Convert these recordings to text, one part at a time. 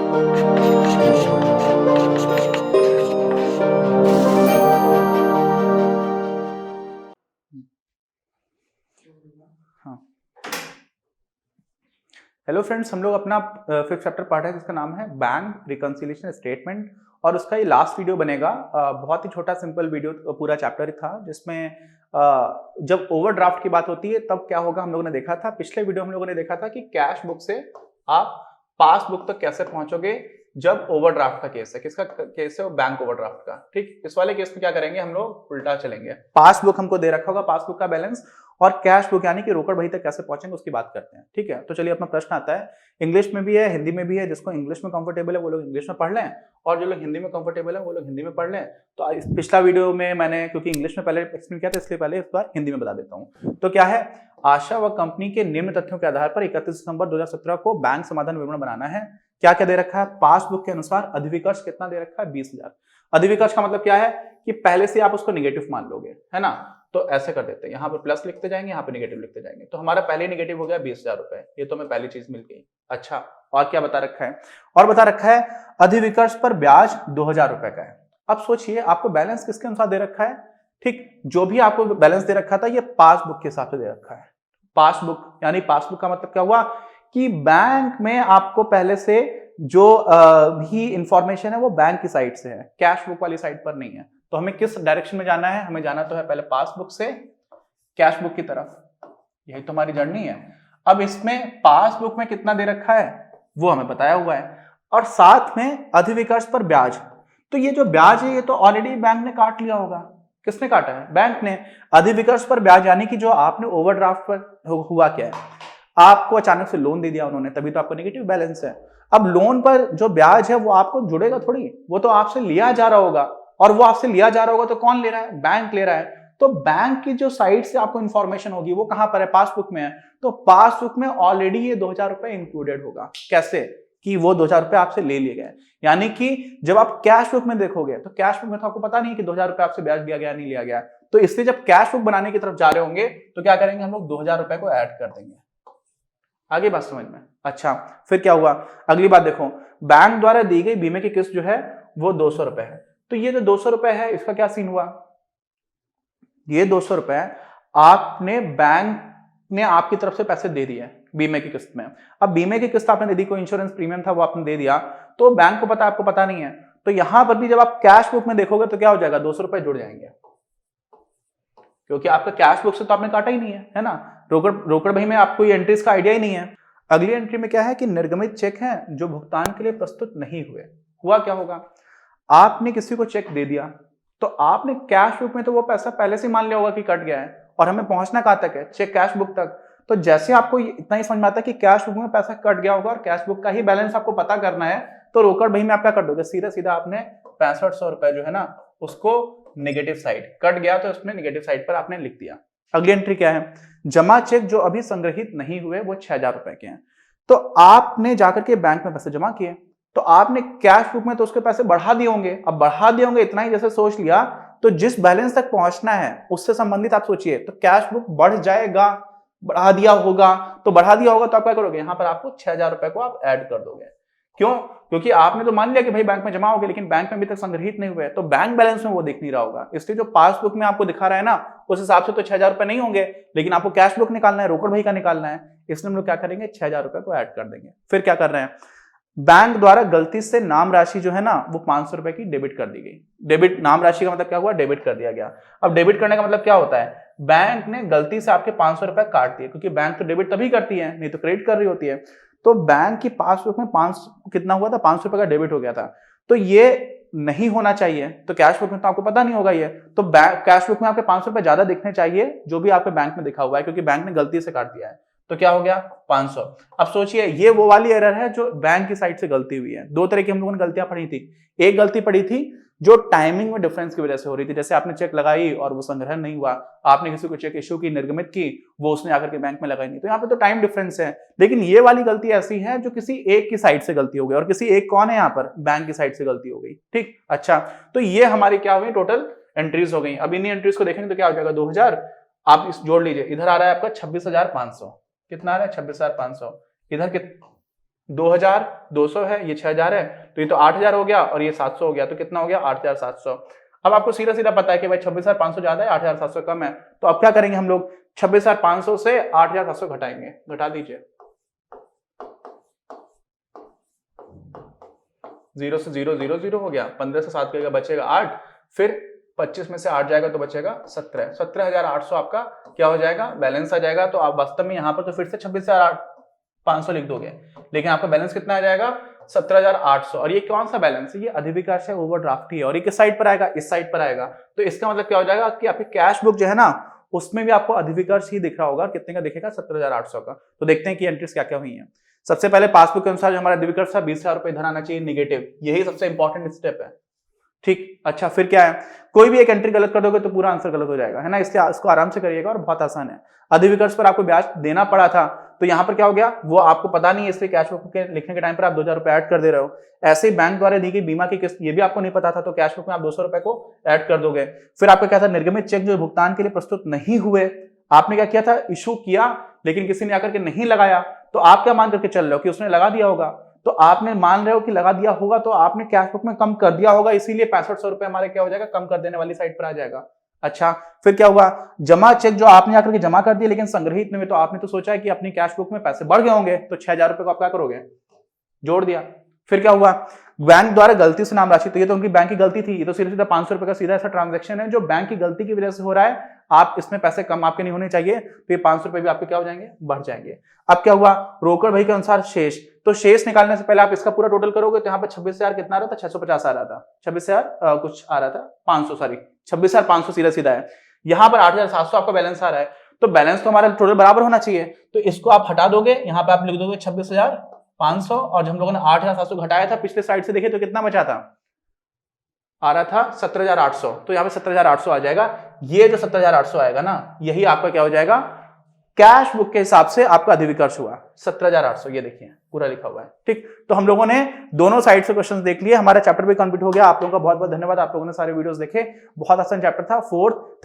हाँ, hello friends, हम लोग अपना फिफ्थ चैप्टर पढ़ रहे हैं जिसका नाम है बैंक रिकंसिलिएशन स्टेटमेंट। और उसका ये लास्ट वीडियो बनेगा। बहुत ही छोटा सिंपल वीडियो पूरा चैप्टर था जिसमें जब ओवरड्राफ्ट की बात होती है तब क्या होगा हम लोगों ने देखा था। पिछले वीडियो हम लोगों ने देखा था कि कैश बुक से आप पासबुक तक कैसे पहुंचोगे जब ओवरड्राफ्ट का केस है। किसका केस है? वो बैंक ओवरड्राफ्ट का। ठीक, इस वाले केस में क्या करेंगे, हम लोग उल्टा चलेंगे। पासबुक हमको दे रखा होगा, पासबुक का बैलेंस, और कैश बुक यानी कि रोकड़ बही तक कैसे पहुंचेंगे उसकी बात करते हैं। ठीक है, तो चलिए अपना प्रश्न आता है। इंग्लिश में भी है, हिंदी में भी है। जिसको इंग्लिश में कंफर्टेबल है वो लोग इंग्लिश में पढ़ लें, और जो लोग हिंदी में कंफर्टेबल है वो लोग हिंदी में पढ़ लें। तो पिछला वीडियो में मैंने क्योंकि इंग्लिश में पहले एक्सप्लेन किया था इसलिए पहले इस बार हिंदी में बता देता हूँ। तो क्या है, आशा व कंपनी के निम्न तथ्यों के आधार पर 31 दिसंबर 2017 को बैंक समाधान विवरण बनाना है। क्या क्या दे रखा है? पासबुक के अनुसार अधिविकर्ष कितना दे रखा है? 20,000। अधिविकर्ष का मतलब क्या है कि पहले से आप उसको निगेटिव मान लोगे, है ना। तो ऐसे कर देते हैं, यहाँ पे प्लस लिखते जाएंगे, यहाँ पे निगेटिव लिखते जाएंगे। तो हमारा पहले निगेटिव हो गया 20,000 रुपए। ये तो हमें पहली चीज मिल गई। अच्छा, और क्या बता रखा है? और बता रखा है अधिविकर्ष पर ब्याज 2,000 रुपए का है। अब सोचिए आपको बैलेंस किसके अनुसार दे रखा है। ठीक, जो भी आपको बैलेंस दे रखा था ये पासबुक के हिसाब से दे रखा है। पासबुक यानी पासबुक का मतलब क्या हुआ कि बैंक में आपको पहले से जो भी इंफॉर्मेशन है वो बैंक की साइड से है, कैश बुक वाली साइड पर नहीं है। तो हमें किस डायरेक्शन में जाना है? हमें जाना तो है पहले पासबुक से कैश बुक की तरफ। यही तो हमारी जर्नी है। अब इसमें पासबुक में कितना दे रखा है वो हमें बताया हुआ है, और साथ में अधिविकर्ष पर ब्याज। तो ये जो ब्याज है ये तो ऑलरेडी बैंक ने काट लिया होगा। किसने काटा है? बैंक ने। अधिविकर्ष पर ब्याज यानी कि जो आपने ओवरड्राफ्ट पर हुआ क्या है, आपको अचानक से लोन दे दिया उन्होंने, तभी तो आपको नेगेटिव बैलेंस है। अब लोन पर जो ब्याज है वो आपको जुड़ेगा थोड़ी, वो तो आपसे लिया जा रहा होगा, और वो आपसे लिया जा रहा होगा तो कौन ले रहा है? बैंक ले रहा है। तो बैंक की जो साइड से आपको इंफॉर्मेशन होगी वो कहां पर है? पासबुक में है। तो पासबुक में ऑलरेडी ये 2,000 रुपए इंक्लूडेड होगा। कैसे? कि वो 2,000 रुपए आपसे ले लिए गए। यानी कि जब आप कैश बुक में देखोगे तो कैश बुक में तो आपको पता नहीं कि 2,000 रुपए आपसे ब्याज लिया गया नहीं लिया गया। तो इसलिए जब कैश बुक बनाने की तरफ जा रहे होंगे तो क्या करेंगे, हम लोग 2,000 रुपए को ऐड कर देंगे। आगे बात समझ में? अच्छा, फिर क्या हुआ? अगली बात देखो, बैंक द्वारा दी गई बीमे की किस्त जो है वो 200 रुपए है। तो ये जो 200 रुपए है इसका क्या सीन हुआ? ये 200 रुपए आपने, बैंक ने आपकी तरफ से पैसे दे दिए बीमे की किस्त में। अब बीमे की किस्त आपने दे दी, कोई इंश्योरेंस प्रीमियम था वो आपने दे दिया, तो बैंक को पता, आपको पता नहीं है। तो यहां पर भी जब आप कैश बुक में देखोगे तो क्या हो जाएगा, 200 रुपए जुड़ जाएंगे, क्योंकि आपका कैश बुक से तो आपने काटा ही नहीं है ना। रोकड़ बही में आपको ये एंट्रीज का आइडिया ही नहीं है। अगली एंट्री में क्या है कि निर्गमित चेक हैं जो भुगतान के लिए प्रस्तुत नहीं हुए। हुआ क्या होगा, आपने किसी को चेक दे दिया तो आपने कैश बुक में तो वो पैसा पहले से मान लिया होगा कि कट गया है, और हमें पहुंचना कहां तक है? चेक कैश बुक तक। तो जैसे आपको इतना ही समझ में आता है कि कैश बुक में पैसा कट गया होगा और कैश बुक का ही बैलेंस आपको पता करना है, तो रोकड़ बही में आप क्या कर दोगे, सीधा सीधा आपने 6500 रुपए जो है ना उसको नेगेटिव साइड, कट गया तो उसमें नेगेटिव साइड पर आपने लिख दिया। अगली एंट्री क्या है, जमा चेक जो अभी संग्रहित नहीं हुए वो 6,000 रुपए के हैं। तो आपने जाकर के बैंक में पैसे जमा किए, तो आपने कैश बुक में तो उसके पैसे बढ़ा दिए होंगे। अब बढ़ा दिए होंगे इतना ही जैसे सोच लिया, तो जिस बैलेंस तक पहुंचना है उससे संबंधित आप सोचिए, तो कैश बुक बढ़ जाएगा, बढ़ा दिया होगा। तो बढ़ा दिया होगा तो आप क्या करोगे, यहां पर आपको 6,000 रुपए को आप ऐड कर दोगे। क्यों? क्योंकि आपने तो मान लिया कि भाई बैंक में जमा हो गए, लेकिन बैंक में अभी तक संग्रहित नहीं हुए, तो बैंक बैलेंस में वो दिख नहीं रहा होगा। इसलिए जो पासबुक में आपको दिखा रहा है ना उस हिसाब से तो 6,000 रुपए नहीं होंगे, लेकिन आपको कैश बुक निकालना है, रोकड़ बही का निकालना है, इसलिए हम लोग क्या करेंगे, 6,000 रुपए को ऐड कर देंगे। फिर क्या कर रहे हैं, बैंक द्वारा गलती से नाम राशि जो है ना वो 500 रुपए की डेबिट कर दी गई। डेबिट, नाम राशि का मतलब क्या हुआ, डेबिट कर दिया गया। अब डेबिट करने का मतलब क्या होता है, बैंक ने गलती से आपके 500 रुपए काट दिए, क्योंकि बैंक तो डेबिट तभी करती है, नहीं तो क्रेडिट कर रही होती है। तो बैंक की पासबुक में 500 कितना हुआ था, 500 रुपए का डेबिट हो गया था। तो ये नहीं होना चाहिए। तो कैश बुक में तो आपको पता नहीं होगा ये, तो कैश बुक में आपके 500 रुपए ज्यादा दिखने चाहिए जो भी आपके बैंक में दिखा हुआ है, क्योंकि बैंक ने गलती से काट दिया है। तो क्या हो गया, 500। अब सोचिए ये वो वाली एरर है जो बैंक की साइड से गलती हुई है। दो तरह की हम लोगों ने गलतियां पढ़ी थी। एक गलती पड़ी थी जो टाइमिंग में डिफरेंस की वजह से हो रही थी, जैसे आपने चेक लगाई और वो संग्रहण नहीं हुआ, आपने किसी को चेक इश्यू की, निर्गमित की, वो उसने आकर के बैंक में लगाई नहीं, तो यहाँ पे तो टाइम डिफरेंस है। लेकिन ये वाली गलती ऐसी है जो किसी एक की साइड से गलती हो गई, और किसी एक कौन है यहाँ पर, बैंक की साइड से गलती हो गई। ठीक, अच्छा, तो ये हमारी क्या हुई, टोटल एंट्रीज हो गई। अब इन्हीं एंट्रीज को देखेंगे तो क्या हो जाएगा, 2,000 आप इस जोड़ लीजिए, इधर आ रहा है आपका 26,500, कितना आ रहा है, 26,500, इधर 2200 है, ये 6000 है, तो ये तो 8000 हो गया और ये 700 हो गया, तो कितना हो गया 8700। अब आपको सीधा सीधा पता है कि भाई 26500 ज्यादा है, 8700 कम है, तो अब क्या करेंगे हम लोग 26500 से 8700 घटाएंगे, घटा दीजिए। 0 से 0 0 0 हो गया, 15 से 7 गएगा बचेगा 8, फिर 25 में से 8 जाएगा तो बचेगा 17, 17800 आपका क्या हो जाएगा, बैलेंस आ जाएगा। तो आप वास्तव में यहाँ पर तो फिर से 26500 लिख दोगे, लेकिन आपका बैलेंस कितना आ जाएगा 17800। और ये कौन सा बैलेंस है, ये अधिविकास है, ओवरड्राफ्ट ही है, और ये किस साइड पर आएगा, इस साइड पर आएगा। तो इसका मतलब क्या हो जाएगा कि आपकी कैश बुक जो है ना उसमें भी आपको अधिविकास ही दिख रहा होगा, कितने का दिखेगा 17800 का। तो देखते हैं कि एंट्रीज क्या क्या हुई हैं। सबसे पहले पासबुक के अनुसार जो हमारा अधिविकास था 20,000 रुपए इधर आना चाहिए निगेटिव, यही सबसे इंपॉर्टेंट स्टेप है, ठीक। अच्छा फिर क्या है, कोई भी एक एंट्री गलत कर दोगे तो पूरा आंसर गलत हो जाएगा, है ना, इसलिए इसको आराम से करिएगा और बहुत आसान है। अधिविकास पर आपको ब्याज देना पड़ा था, तो यहाँ पर क्या हो गया वो आपको पता नहीं है, इसलिए कैश बुक के लिखने के टाइम पर आप 2000 रुपए ऐड कर दे रहे हो। ऐसे ही बैंक द्वारा दी गई बीमा की किस्त, ये भी आपको नहीं पता था, तो कैश बुक में आप 200 रुपए को ऐड कर दोगे। फिर आपका क्या था, निर्गमित चेक जो भुगतान के लिए प्रस्तुत नहीं हुए, आपने क्या किया था, इशू किया लेकिन किसी ने आकर के नहीं लगाया, तो आप क्या मान करके चल रहे हो कि उसने लगा दिया होगा, तो आपने मान रहे हो कि लगा दिया होगा, तो आपने कैश बुक में कम कर दिया होगा, इसीलिए 6500 रुपए हमारे क्या हो जाएगा, कम कर देने वाली साइड पर आ जाएगा। अच्छा फिर क्या हुआ, जमा चेक जो आपने आकर के जमा कर दिया लेकिन संग्रहित नहीं हुए, तो आपने तो सोचा है कि अपनी कैश बुक में पैसे बढ़ गए होंगे, तो 6000 रुपए को आप क्या करोगे, जोड़ दिया। फिर क्या हुआ, बैंक द्वारा गलती से नाम राशि, तो ये तो उनकी बैंक की गलती थी, ये तो सीधा सीधा 500 रुपए का सीधा ऐसा ट्रांजैक्शन है जो बैंक की गलती की वजह से हो रहा है, आप इसमें पैसे कम आपके नहीं होने चाहिए, तो ये 500 रुपए भी आपके क्या हो जाएंगे, बढ़ जाएंगे। अब क्या हुआ, रोकड़ भाई के अनुसार शेष, तो शेष निकालने से पहले आप इसका पूरा टोटल करोगे, तो यहाँ पे 26,000 कितना आ रहा था, 650 आ रहा था, 26,000 कुछ आ रहा था 500, सॉरी 26,500 सीधा सीधा है। यहाँ पर 8,700 आपका बैलेंस आ रहा है, तो बैलेंस तो हमारा टोटल बराबर होना चाहिए, तो इसको आप हटा दोगे, यहाँ पे आप लिख दोगे 26,500, और जब हम लोगों ने 8,700 घटाया था पिछले साइड से देखे तो कितना बचा था, आ रहा था 17,800, तो यहाँ पे 17,800 आ जाएगा। ये जो 17,800 आएगा ना, यही आपका क्या हो जाएगा, कैश बुक के हिसाब से आपका अधिविकास हुआ 17,800, ये देखिए पूरा लिखा हुआ है, ठीक। तो हम लोगों ने दोनों साइड से क्वेश्चंस देख लिए, हमारा चैप्टर भी कंप्लीट हो गया। आप लोगों का बहुत बहुत धन्यवाद, आप लोगों ने सारे वीडियोस देखे, बहुत आसान चैप्टर था।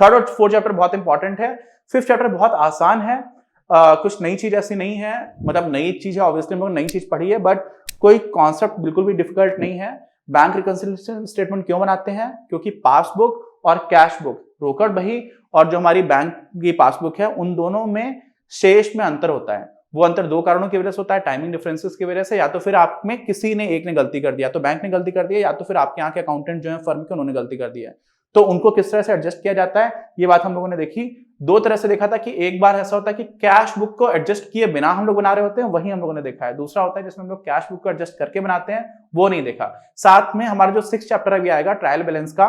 थर्ड और फोर्थ चैप्टर बहुत इंपॉर्टेंट है, फिफ्थ चैप्टर बहुत आसान है, कुछ नई चीज ऐसी नहीं है, मतलब नई चीज है, ऑब्वियसली हम लोग नई चीज पढ़ी है, बट कोई कॉन्सेप्ट बिल्कुल भी डिफिकल्ट नहीं है। बैंक रिकंसिलिएशन स्टेटमेंट क्यों बनाते हैं, क्योंकि पासबुक और कैश बुक, रोकड़ बही और जो हमारी बैंक की पासबुक है, उन दोनों में शेष में अंतर होता है। वो अंतर दो कारणों की वजह से होता है, टाइमिंग डिफरेंसेस की वजह से, या तो फिर आप में किसी ने एक ने गलती कर दिया, तो बैंक ने गलती कर दी है, या तो फिर आपके यहाँ के अकाउंटेंट जो है फर्म के, उन्होंने गलती कर दी है, तो उनको किस तरह से एडजस्ट किया जाता है, ये बात हम लोगों ने देखी। दो तरह से देखा था कि एक बार ऐसा होता है कि कैश बुक को एडजस्ट किए बिना हम लोग बना रहे होते हैं, वही हम लोगों ने देखा है। दूसरा होता है जिसमें हम लोग कैश बुक को एडजस्ट करके बनाते हैं, वो नहीं देखा। साथ में हमारा जो 6th चैप्टर अभी आएगा ट्रायल बैलेंस का,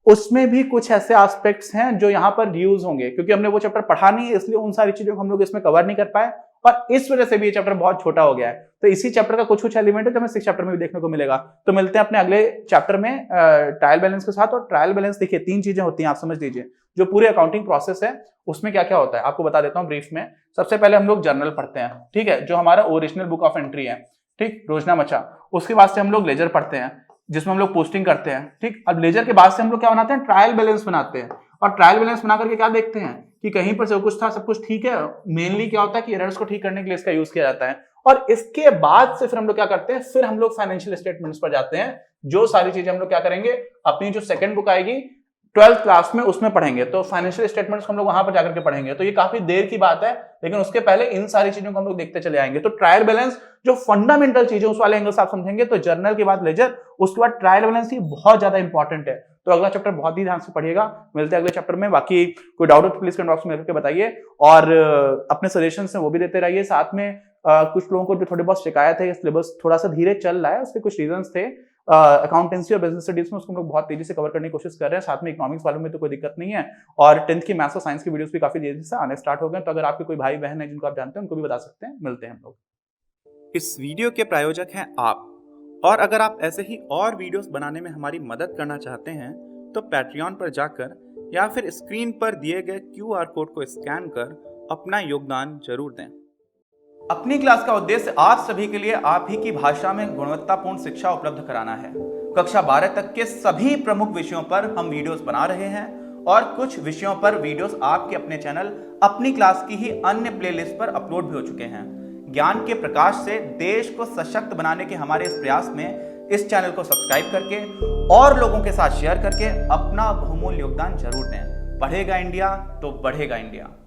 उसमें भी कुछ ऐसे एस्पेक्ट्स हैं जो यहाँ पर यूज होंगे, क्योंकि हमने वो चैप्टर पढ़ा नहीं है, इसलिए उन सारी चीजों को हम लोग इसमें कवर नहीं कर पाए, और इस वजह से भी ये चैप्टर बहुत छोटा हो गया है। तो इसी चैप्टर का कुछ एलिमेंट है जो हमें 6th चैप्टर में भी देखने को मिलेगा। तो मिलते हैं अपने अगले चैप्टर में ट्रायल बैलेंस के साथ। और ट्रायल बैलेंस देखिए 3 चीजें होती हैं, आप समझ लीजिए। जो पूरे अकाउंटिंग प्रोसेस है उसमें क्या क्या होता है आपको बता देता हूँ ब्रीफ में। सबसे पहले हम लोग जर्नल पढ़ते हैं, ठीक है, जो हमारा ओरिजिनल बुक ऑफ एंट्री है, ठीक, रोजना मचा। उसके बाद से हम लोग लेजर पढ़ते हैं, जिसमें हम लोग पोस्टिंग करते हैं, ठीक। अब लेजर के बाद से हम लोग क्या बनाते हैं, ट्रायल बैलेंस बनाते हैं। और ट्रायल बैलेंस बना करके क्या देखते हैं कि कहीं पर सब कुछ था, सब कुछ ठीक है। मेनली क्या होता है कि एरर्स को ठीक करने के लिए इसका यूज किया जाता है। और इसके बाद से फिर हम लोग क्या करते हैं, फिर हम लोग फाइनेंशियल स्टेटमेंट्स पर जाते हैं। जो सारी चीजें हम लोग क्या करेंगे, अपनी जो सेकंड बुक आएगी 12th क्लास में, उसमें पढ़ेंगे। तो फाइनेंशियल स्टेटमेंट्स हम लोग वहां पर जाकर के पढ़ेंगे। तो ये काफी देर की बात है, लेकिन उसके पहले इन सारी चीजों को हम लोग देखते चले आएंगे। तो ट्रायल बैलेंस जो फंडामेंटल चीजें उस वाले एंगल से आप समझेंगे, तो जर्नल के बाद लेजर, उसके बाद ट्रायल बैलेंस, ही बहुत ज्यादा इंपॉर्टेंट है। तो अगला चैप्टर बहुत ही ध्यान से पढ़िएगा। मिलते हैं अगले चैप्टर में। बाकी कोई डाउट हो तो प्लीज कमेंट बॉक्स में लिख के बताइए, और अपने सजेशन है वो भी देते रहिए। साथ में कुछ लोगों को जो थोड़ी बहुत शिकायत है, सिलेबस थोड़ा सा धीरे चल रहा है, उसके कुछ रीजंस थे। अकाउंटेंसी और बिजनेस स्टडीज में उसको हम लोग बहुत तेजी से कवर करने की कोशिश कर रहे हैं। साथ में इकोनॉमिक्स वालों में तो कोई दिक्कत नहीं है, और 10th की मैथ्स और साइंस की वीडियोस भी काफी तेजी से आने स्टार्ट हो गए। तो अगर आपके कोई भाई बहन है जिनको आप जानते हैं, उनको भी बता सकते हैं। मिलते हैं हम लोग। इस वीडियो के प्रायोजक हैं आप, और अगर आप ऐसे ही और वीडियोस बनाने में हमारी मदद करना चाहते हैं तो पैट्रियन पर जाकर या फिर स्क्रीन पर दिए गए QR कोड को स्कैन कर अपना योगदान जरूर दें। अपनी क्लास का उद्देश्य आप सभी के लिए आप ही की भाषा में गुणवत्तापूर्ण शिक्षा उपलब्ध कराना है। कक्षा 12 तक के सभी प्रमुख विषयों पर हम वीडियोस बना रहे हैं, और कुछ विषयों पर वीडियोस आपके अपने चैनल अपनी क्लास की ही अन्य प्लेलिस्ट पर अपलोड भी हो चुके हैं। ज्ञान के प्रकाश से देश को सशक्त बनाने के हमारे इस प्रयास में इस चैनल को सब्सक्राइब करके और लोगों के साथ शेयर करके अपना बहुमूल्य योगदान जरूर दें। बढ़ेगा इंडिया तो बढ़ेगा इंडिया।